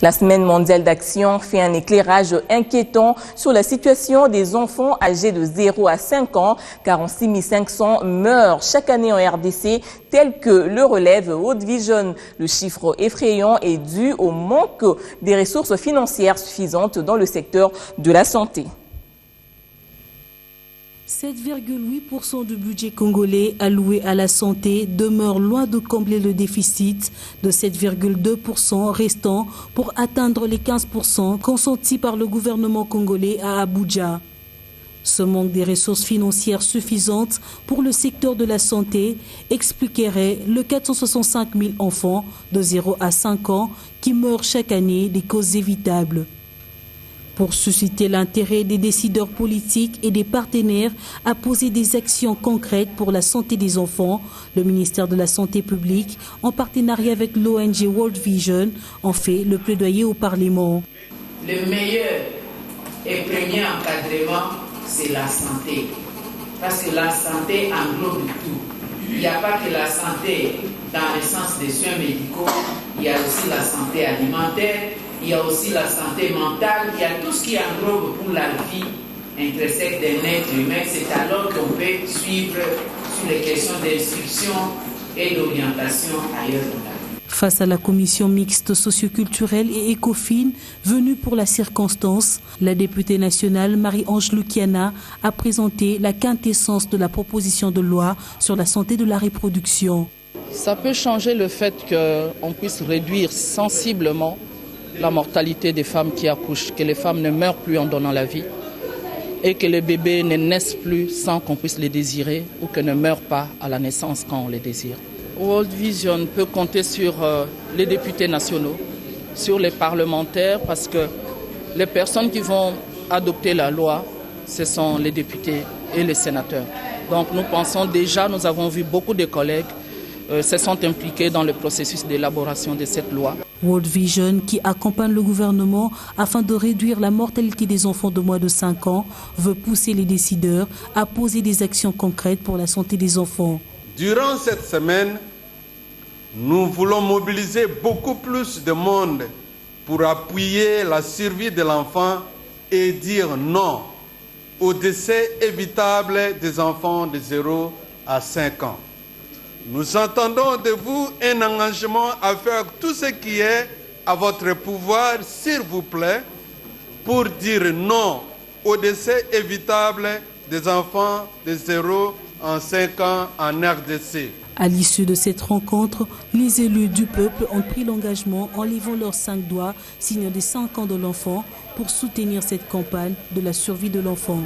La Semaine mondiale d'action fait un éclairage inquiétant sur la situation des enfants âgés de 0 à 5 ans. 46 500 meurent chaque année en RDC, tel que le relève World Vision. Le chiffre effrayant est dû au manque des ressources financières suffisantes dans le secteur de la santé. 7,8% du budget congolais alloué à la santé demeure loin de combler le déficit de 7,2% restant pour atteindre les 15% consentis par le gouvernement congolais à Abuja. Ce manque des ressources financières suffisantes pour le secteur de la santé expliquerait le 465 000 enfants de 0 à 5 ans qui meurent chaque année des causes évitables. Pour susciter l'intérêt des décideurs politiques et des partenaires à poser des actions concrètes pour la santé des enfants, le ministère de la Santé publique, en partenariat avec l'ONG World Vision, en fait le plaidoyer au Parlement. Le meilleur et premier encadrement, c'est la santé. Parce que la santé englobe tout. Il n'y a pas que la santé dans le sens des soins médicaux, il y a aussi la santé alimentaire, il y a aussi la santé mentale, il y a tout ce qui englobe pour la vie intrinsèque d'un être humain. C'est alors qu'on peut suivre sur les questions d'instruction et d'orientation ailleurs dans la vie. Face à la commission mixte socioculturelle et ECOFIN venue pour la circonstance, la députée nationale Marie-Ange Lukiana a présenté la quintessence de la proposition de loi sur la santé de la reproduction. Ça peut changer le fait qu'on puisse réduire sensiblement la mortalité des femmes qui accouchent, que les femmes ne meurent plus en donnant la vie et que les bébés ne naissent plus sans qu'on puisse les désirer ou que ne meurent pas à la naissance quand on les désire. World Vision peut compter sur les députés nationaux, sur les parlementaires, parce que les personnes qui vont adopter la loi, ce sont les députés et les sénateurs. Donc nous pensons déjà, nous avons vu beaucoup de collègues se sont impliqués dans le processus d'élaboration de cette loi. World Vision, qui accompagne le gouvernement afin de réduire la mortalité des enfants de moins de 5 ans, veut pousser les décideurs à poser des actions concrètes pour la santé des enfants. Durant cette semaine, nous voulons mobiliser beaucoup plus de monde pour appuyer la survie de l'enfant et dire non au décès évitable des enfants de 0 à 5 ans. Nous entendons de vous un engagement à faire tout ce qui est à votre pouvoir, s'il vous plaît, pour dire non au décès évitable des enfants de 0 à 5 ans en RDC. À l'issue de cette rencontre, les élus du peuple ont pris l'engagement en levant leurs 5 doigts, signe des 5 ans de l'enfant, pour soutenir cette campagne de la survie de l'enfant.